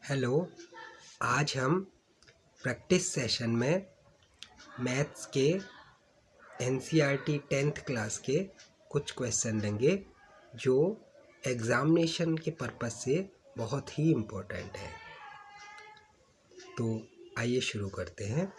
Hello. आज हम practice session में मैथ्स के एनसीईआरटी 10th क्लास के कुछ क्वेश्चन लेंगे जो एग्ज़ामिनेशन के पर्पस से बहुत ही इम्पोर्टेंट है। तो आइए शुरू करते हैं।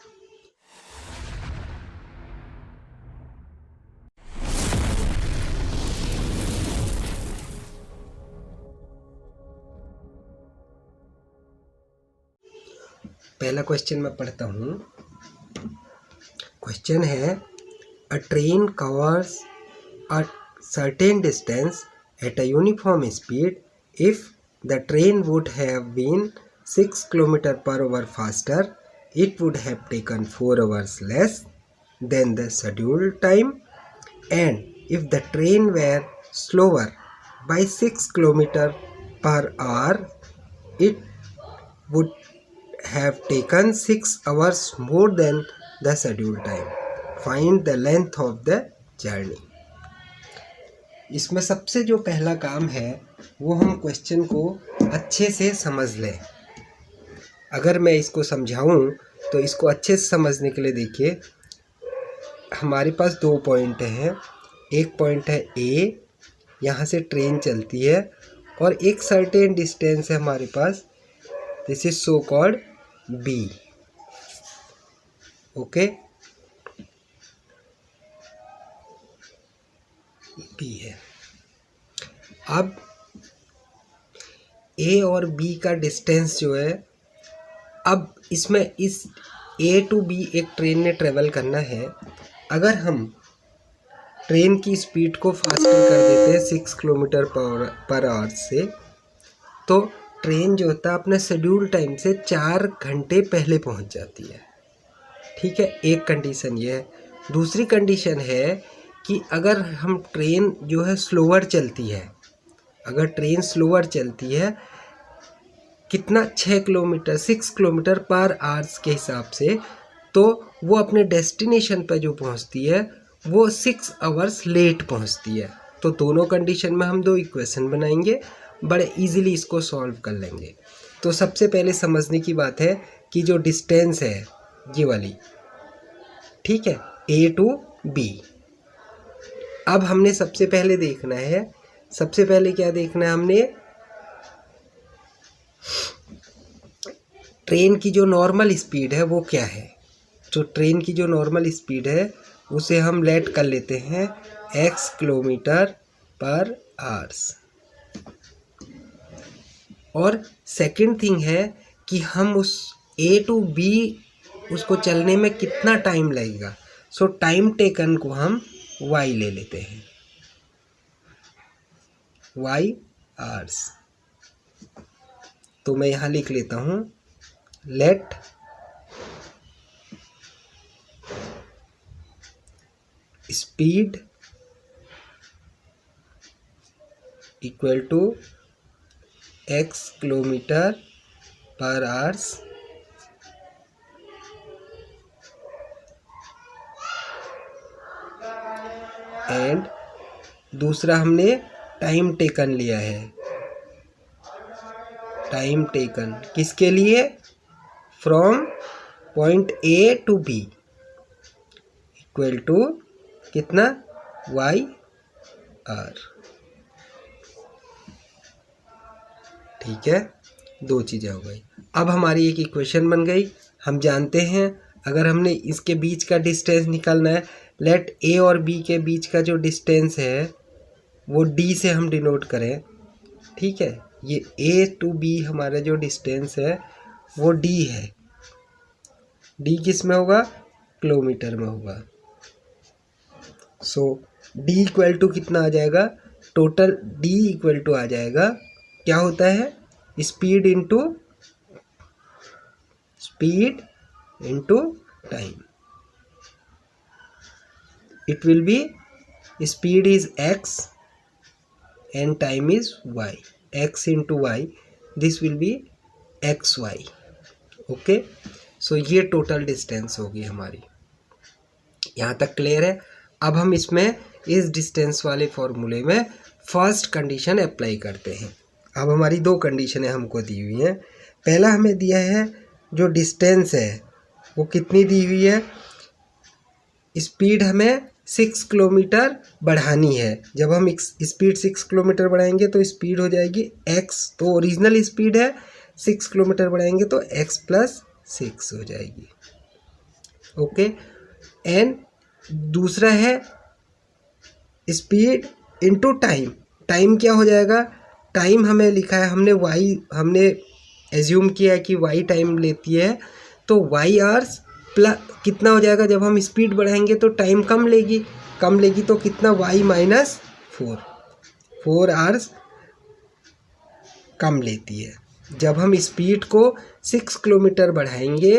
पहला क्वेश्चन मैं पढ़ता हूँ। क्वेश्चन है, अ train covers a certain distance at a uniform speed. If the train would have been 6 km per hour faster, it would have taken 4 hours less than the scheduled time. And if the train were slower by 6 km per hour, it would have taken 6 hours more than the scheduled time. Find the length of the journey. इसमें सबसे जो पहला काम है वो हम question को अच्छे से समझ लें। अगर मैं इसको समझाऊं तो इसको अच्छे से समझने के लिए देखिए, हमारे पास दो पॉइंट हैं। एक पॉइंट है ए, यहाँ से ट्रेन चलती है, और एक सर्टेन डिस्टेंस है हमारे पास, this is so called B. Okay, B है। अब ए और बी का डिस्टेंस जो है, अब इसमें इस ए टू बी एक ट्रेन ने ट्रेवल करना है। अगर हम ट्रेन की स्पीड को फास्टर कर देते हैं 6 किलोमीटर पर आवर से, तो ट्रेन जो होता है अपने शेड्यूल टाइम से 4 घंटे पहले पहुंच जाती है। ठीक है, एक कंडीशन ये है। दूसरी कंडीशन है कि अगर हम ट्रेन जो है स्लोअर चलती है, अगर ट्रेन स्लोअर चलती है कितना 6 किलोमीटर 6 किलोमीटर पर आवर्स के हिसाब से, तो वो अपने डेस्टिनेशन पर जो पहुंचती है वो 6 आवर्स लेट पहुंचती है। तो दोनों कंडीशन में हम दो इक्वेशन बनाएंगे, बड़े इजीली इसको सॉल्व कर लेंगे। तो सबसे पहले समझने की बात है कि जो डिस्टेंस है ये वाली, ठीक है, ए टू बी। अब हमने सबसे पहले देखना है, सबसे पहले क्या देखना है, हमने ट्रेन की जो नॉर्मल स्पीड है वो क्या है। जो ट्रेन की जो नॉर्मल स्पीड है उसे हम लेट कर लेते हैं x किलोमीटर पर आवर्स। और सेकंड थिंग है कि हम उस ए टू बी उसको चलने में कितना टाइम लगेगा। सो टाइम टेकन को हम y ले लेते हैं, y आवर्स। तो मैं यहाँ लिख लेता हूँ, let speed equal to x kilometre per hours and दूसरा हमने टाइम टेकन लिया है। टाइम टेकन किसके लिए, from point A to B equal to कितना, y आर। ठीक है, दो चीज़ें हो गई। अब हमारी एक इक्वेशन बन गई। हम जानते हैं अगर हमने इसके बीच का डिस्टेंस निकालना है, लेट ए और बी के बीच का जो डिस्टेंस है वो डी से हम डिनोट करें। ठीक है, ये ए टू बी हमारा जो डिस्टेंस है वो डी है। डी किस में होगा, किलोमीटर में होगा। सो डी इक्वल टू कितना आ जाएगा, टोटल डी इक्वल टू आ जाएगा, क्या होता है, speed into time. It will be speed is x and time is y, x into y, this will be xy। Okay, so ये टोटल डिस्टेंस होगी हमारी। यहाँ तक क्लियर है। अब हम इसमें इस डिस्टेंस वाले फॉर्मूले में फर्स्ट कंडीशन अप्लाई करते हैं। अब हमारी दो कंडीशनें हमको दी हुई हैं। पहला हमें दिया है जो डिस्टेंस है वो कितनी दी हुई है, स्पीड हमें 6 किलोमीटर बढ़ानी है। जब हम स्पीड 6 किलोमीटर बढ़ाएंगे तो स्पीड हो जाएगी x, तो ओरिजिनल स्पीड है 6 किलोमीटर बढ़ाएंगे तो x प्लस 6 हो जाएगी। ओके, एंड दूसरा है स्पीड इनटू टाइम। टाइम क्या हो जाएगा, टाइम हमें लिखा है, हमने एज्यूम किया है कि y टाइम लेती है, तो y आवर्स प्लस कितना हो जाएगा, जब हम स्पीड बढ़ाएंगे तो टाइम कम लेगी तो कितना y माइनस 4 आवर्स कम लेती है। जब हम स्पीड को 6 किलोमीटर बढ़ाएंगे,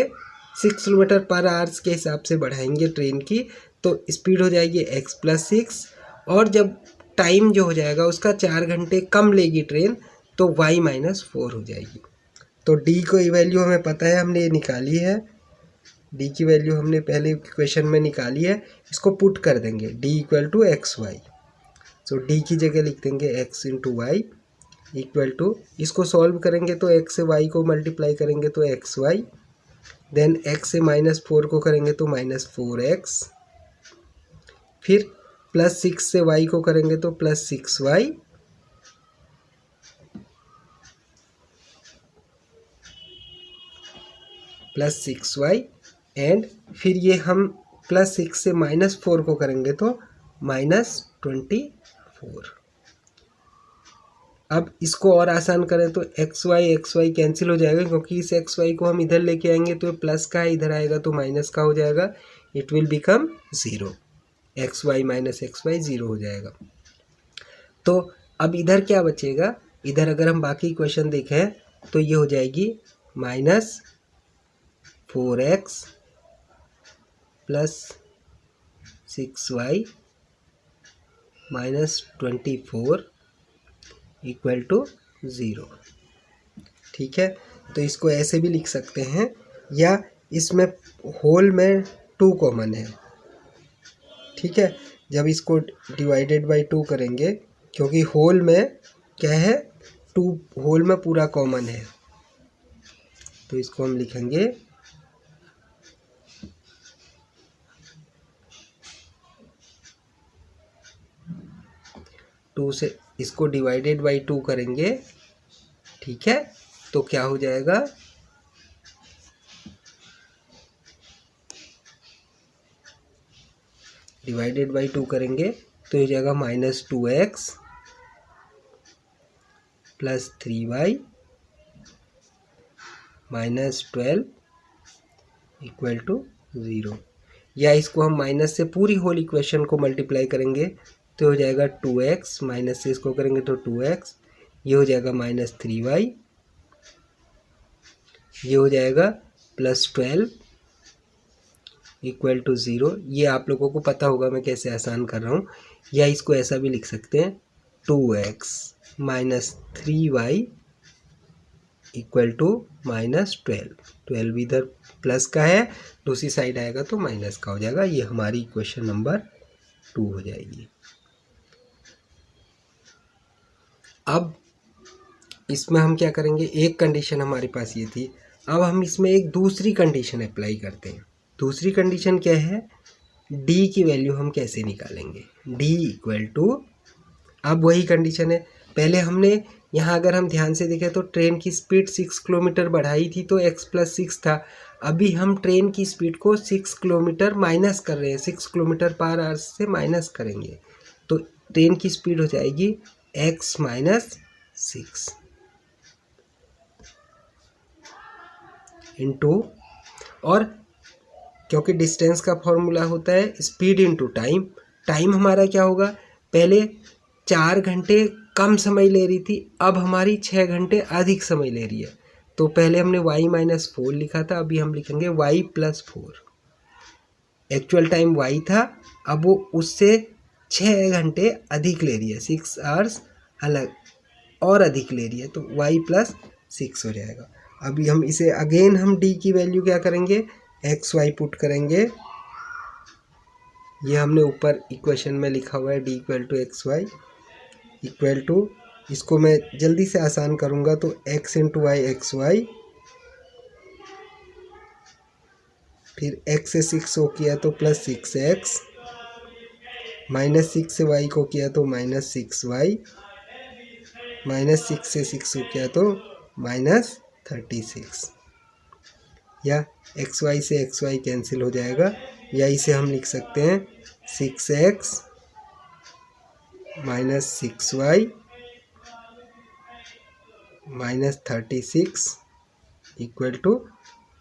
6 किलोमीटर पर आवर्स के हिसाब से बढ़ाएंगे ट्रेन की, तो स्पीड हो जाएगी x प्लस 6, और जब टाइम जो हो जाएगा उसका 4 घंटे कम लेगी ट्रेन, तो y माइनस 4 हो जाएगी। तो d को वैल्यू हमें पता है, हमने ये निकाली है, d की वैल्यू हमने पहले क्वेश्चन में निकाली है। इसको पुट कर देंगे, d equal to x y. So d की जगह लिख देंगे x into y equal to, इसको सॉल्व करेंगे तो x से y को मल्टीप्लाई करेंगे तो एक्स वाई, देन x से माइनस 4 को करेंगे तो माइनस 4x, फिर प्लस 6 से y को करेंगे तो plus 6y, plus 6y, and फिर ये हम प्लस 6 से माइनस 4 को करेंगे तो माइनस 24। अब इसको और आसान करें तो एक्स वाई कैंसिल हो जाएगा, क्योंकि इस एक्स वाई को हम इधर लेके आएंगे तो प्लस का है, इधर आएगा तो माइनस का हो जाएगा, it will become 0। X y minus x y 0 हो जाएगा। तो अब इधर क्या बचेगा, इधर अगर हम बाकी इक्वेशन देखें तो ये हो जाएगी minus 4x plus 6y minus 24 equal to 0। ठीक है, तो इसको ऐसे भी लिख सकते हैं, या इसमें होल में 2 कॉमन है। ठीक है, जब इसको डिवाइडेड बाई 2 करेंगे, क्योंकि होल में क्या है, 2 होल में पूरा कॉमन है, तो इसको हम लिखेंगे 2 से इसको डिवाइडेड बाई 2 करेंगे। ठीक है, तो क्या हो जाएगा, डिवाइडेड बाई 2 करेंगे तो हो जाएगा minus 2x plus 3y minus 12 equal to 0। या इसको हम माइनस से पूरी होल इक्वेशन को मल्टीप्लाई करेंगे तो हो जाएगा 2x, माइनस से इसको करेंगे तो 2x, ये हो जाएगा माइनस 3y, ये हो जाएगा प्लस 12 इक्वल टू 0। ये आप लोगों को पता होगा मैं कैसे आसान कर रहा हूँ। या इसको ऐसा भी लिख सकते हैं 2x minus 3y equal to minus 12 इधर प्लस का है, दूसरी साइड आएगा तो माइनस का हो जाएगा। ये हमारी इक्वेशन नंबर 2 हो जाएगी। अब इसमें हम क्या करेंगे, एक कंडीशन हमारे पास ये थी, अब हम इसमें एक दूसरी कंडीशन अप्लाई करते हैं। दूसरी कंडीशन क्या है, d की वैल्यू हम कैसे निकालेंगे, d इक्वल टू, अब वही कंडीशन है, पहले हमने यहाँ अगर हम ध्यान से देखें तो ट्रेन की स्पीड 6 किलोमीटर बढ़ाई थी तो x प्लस 6 था। अभी हम ट्रेन की स्पीड को 6 किलोमीटर माइनस कर रहे हैं, 6 किलोमीटर पर आवर से माइनस करेंगे तो ट्रेन की स्पीड हो जाएगी x माइनस 6 इंटू, और क्योंकि डिस्टेंस का फॉर्मूला होता है स्पीड इंटू टाइम, टाइम हमारा क्या होगा, पहले 4 घंटे कम समय ले रही थी, अब हमारी 6 घंटे अधिक समय ले रही है। तो पहले हमने y माइनस 4 लिखा था, अभी हम लिखेंगे y plus 4। Actual time y था, अब वो उससे 6 घंटे अधिक ले रही है, 6 आवर्स अलग और अधिक ले रही है, तो y प्लस 6 हो जाएगा। अभी हम इसे अगेन हम d की वैल्यू क्या करेंगे, एक्स वाई पुट करेंगे, ये हमने ऊपर इक्वेशन में लिखा हुआ है d equal to x y equal to इसको मैं जल्दी से आसान करूँगा तो x into y x y, फिर x से 6 को किया तो प्लस 6x, माइनस 6 से y को किया तो माइनस 6y, माइनस 6 से 6 को किया तो माइनस 36, या xy से xy कैंसिल हो जाएगा, या इसे हम लिख सकते हैं 6x minus 6y minus 36 equal to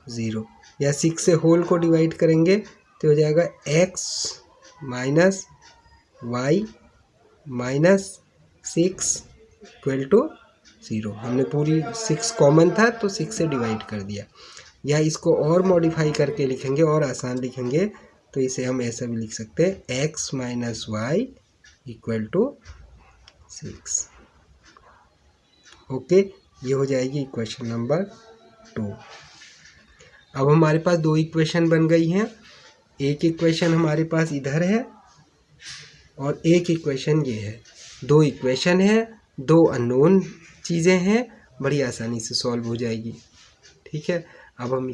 0, या 6 से होल को डिवाइड करेंगे तो हो जाएगा x minus y minus 6 equal to 0। हमने पूरी 6 कॉमन था तो 6 से डिवाइड कर दिया, या इसको और मॉडिफाई करके लिखेंगे और आसान लिखेंगे तो इसे हम ऐसा भी लिख सकते हैं x minus y equal to 6। Okay, ये हो जाएगी इक्वेशन नंबर 2। अब हमारे पास दो इक्वेशन बन गई हैं, एक इक्वेशन हमारे पास इधर है और एक इक्वेशन ये है। दो इक्वेशन है, दो अननोन चीज़ें हैं, बड़ी आसानी से सॉल्व हो जाएगी। ठीक है, अब हम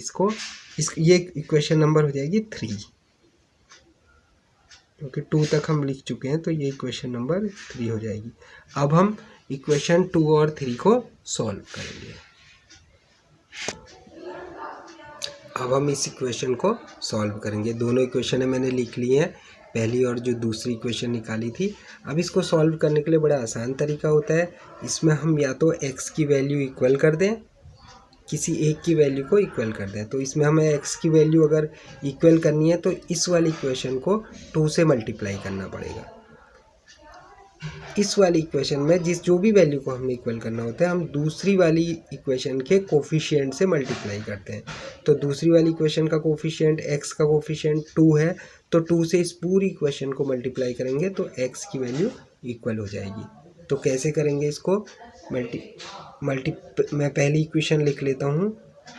ये इक्वेशन नंबर हो जाएगी 3, क्योंकि 2 तक हम लिख चुके हैं तो ये इक्वेशन नंबर 3 हो जाएगी। अब हम इक्वेशन 2 और 3 को सॉल्व करेंगे। अब हम इस इक्वेशन को सॉल्व करेंगे। दोनों इक्वेशन मैंने लिख ली हैं, पहली और जो दूसरी इक्वेशन निकाली थी। अब इसको सॉल्व करने के लिए बड़ा आसान तरीका होता है। इसमें हम या तो x की वैल्यू इक्वल कर दें, किसी एक की वैल्यू को इक्वल कर दें। तो इसमें हमें x की वैल्यू अगर इक्वल करनी है तो इस वाली इक्वेशन को 2 से मल्टीप्लाई करना पड़ेगा। इस वाली इक्वेशन में जो भी वैल्यू को हमें इक्वल करना होता है, हम दूसरी वाली इक्वेशन के कोफिशिएंट से मल्टीप्लाई करते हैं। तो दूसरी वाली इक्वेशन का कोफिशिएंट x का कोफिशिएंट 2 है, तो 2 से इस पूरी इक्वेशन को मल्टीप्लाई करेंगे तो x की वैल्यू इक्वल हो जाएगी। तो कैसे करेंगे इसको? मैं पहली इक्वेशन लिख लेता हूँ,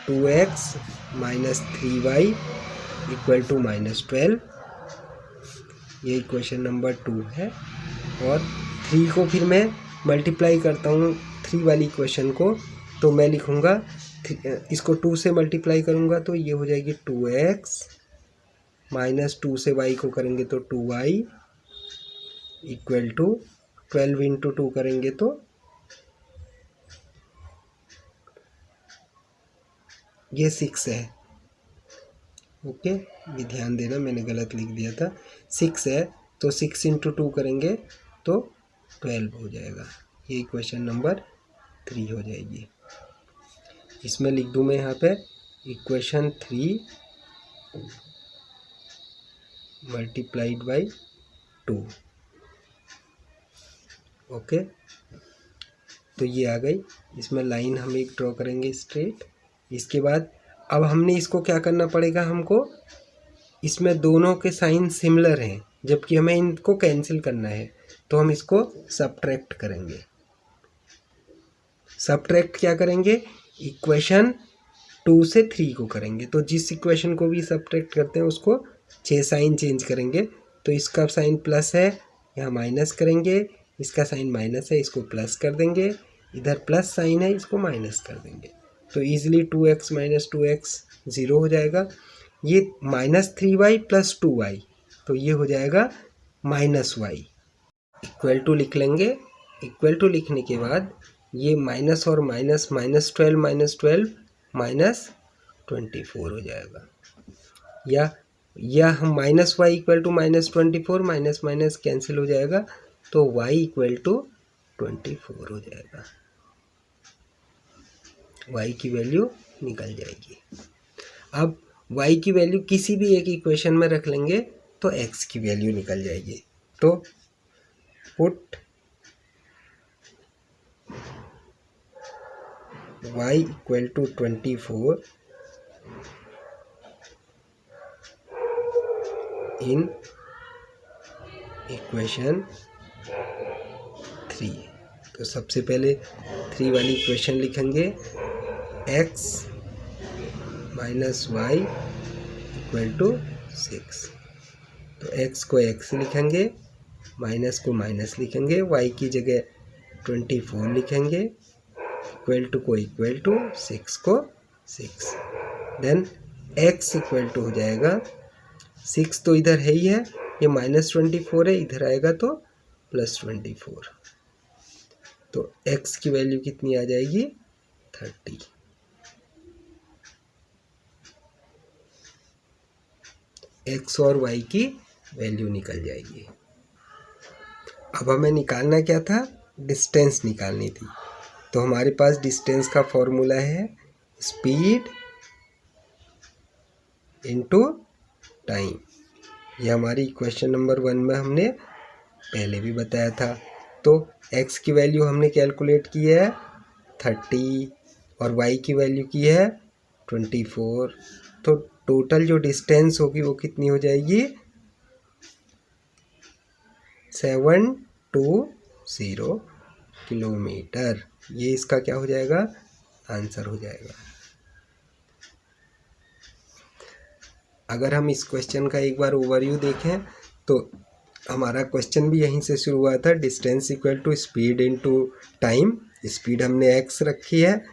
2x minus 3y equal to minus 12, ये इक्वेशन नंबर 2 है। और 3 को फिर मैं मल्टीप्लाई करता हूँ 3 वाली इक्वेशन को, तो मैं लिखूँगा, इसको 2 से मल्टीप्लाई करूँगा तो ये हो जाएगी 2x माइनस 2 से y को करेंगे तो 2y इक्वल टू 12 इंटू 2 करेंगे तो ये 6 है। ओके, ये ध्यान देना, मैंने गलत लिख दिया था, 6 है तो 6 इंटू 2 करेंगे तो 12 हो जाएगा। ये इक्वेशन नंबर 3 हो जाएगी। इसमें लिख दूँ मैं यहाँ पे इक्वेशन 3 मल्टीप्लाइड बाई 2। ओके, तो ये आ गई। इसमें लाइन हम एक ड्रॉ करेंगे स्ट्रेट। इसके बाद अब हमने इसको क्या करना पड़ेगा, हमको इसमें दोनों के साइन सिमिलर हैं, जबकि हमें इनको कैंसिल करना है, तो हम इसको सबट्रैक्ट करेंगे। सबट्रैक्ट क्या करेंगे? इक्वेशन 2 से 3 को करेंगे। तो जिस इक्वेशन को भी सबट्रैक्ट करते हैं उसको 6 साइन चेंज करेंगे। तो इसका साइन प्लस है, यहाँ माइनस करेंगे, इसका साइन माइनस है, इसको प्लस कर देंगे, इधर प्लस साइन है, इसको माइनस कर देंगे। तो ईजिली 2x माइनस 2x 0 हो जाएगा। ये माइनस 3y प्लस 2y, तो ये हो जाएगा माइनस y। इक्वल टू लिख लेंगे। इक्वल टू लिखने के बाद ये माइनस और माइनस, माइनस 12 माइनस 24 हो जाएगा। या हम minus y equal to minus 24, minus minus cancel हो जाएगा, तो y इक्वल टू 24 हो जाएगा। y की वैल्यू निकल जाएगी। अब y की वैल्यू किसी भी एक इक्वेशन में रख लेंगे तो x की वैल्यू निकल जाएगी। तो put y equal to 24 in equation 3। तो सबसे पहले 3 वाली इक्वेशन लिखेंगे, x minus y equal to 6। तो x को x लिखेंगे, माइनस को माइनस लिखेंगे, y की जगह 24 लिखेंगे, इक्वल टू को इक्वल टू 6 को 6, देन x इक्वल टू हो जाएगा 6 तो इधर है ही है, ये -24 है, इधर आएगा तो +24, तो x की वैल्यू कितनी आ जाएगी 30। x और y की वैल्यू निकल जाएगी। अब हमें निकालना क्या था, डिस्टेंस निकालनी थी। तो हमारे पास डिस्टेंस का फॉर्मूला है स्पीड इनटू टाइम। ये हमारी क्वेश्चन नंबर 1 में हमने पहले भी बताया था। तो x की वैल्यू हमने कैलकुलेट की है 30 और y की वैल्यू की है 24। तो टोटल जो डिस्टेंस होगी वो कितनी हो जाएगी 720 किलोमीटर। ये इसका क्या हो जाएगा, आंसर हो जाएगा। अगर हम इस क्वेश्चन का एक बार ओवरव्यू देखें तो हमारा क्वेश्चन भी यहीं से शुरू हुआ था, distance equal to speed into time. Speed हमने x रखी है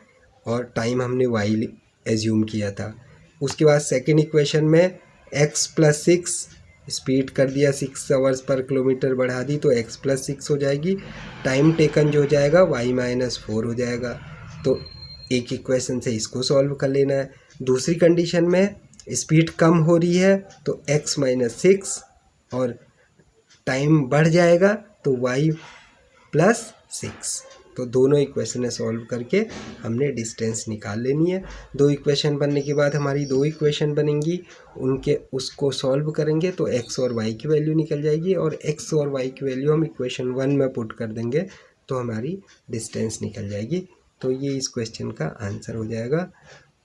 और टाइम हमने y एज्यूम किया था। उसके बाद सेकेंड इक्वेशन में x + 6 स्पीड कर दिया, 6 आवर्स पर किलोमीटर बढ़ा दी, तो x + 6 हो जाएगी। टाइम टेकन जो हो जाएगा y - 4 हो जाएगा। तो एक इक्वेशन से इसको सॉल्व कर लेना है। दूसरी कंडीशन में स्पीड कम हो रही है तो x - 6 और टाइम बढ़ जाएगा तो y + 6। तो दोनों इक्वेशन सॉल्व करके हमने डिस्टेंस निकाल लेनी है। 2 इक्वेशन बनने के बाद हमारी 2 इक्वेशन बनेंगी, उसको सॉल्व करेंगे तो x और y की वैल्यू निकल जाएगी, और x और y की वैल्यू हम इक्वेशन 1 में पुट कर देंगे तो हमारी डिस्टेंस निकल जाएगी। तो ये इस क्वेश्चन का आंसर हो जाएगा।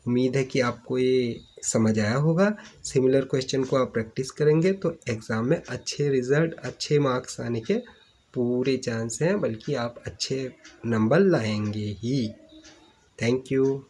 उम्मीद है कि आपको ये समझ आया होगा। सिमिलर क्वेश्चन को आप प्रैक्टिस करेंगे तो एग्ज़ाम में अच्छे रिज़ल्ट, अच्छे मार्क्स आने के पूरे चांस हैं, बल्कि आप अच्छे नंबर लाएंगे ही। Thank you.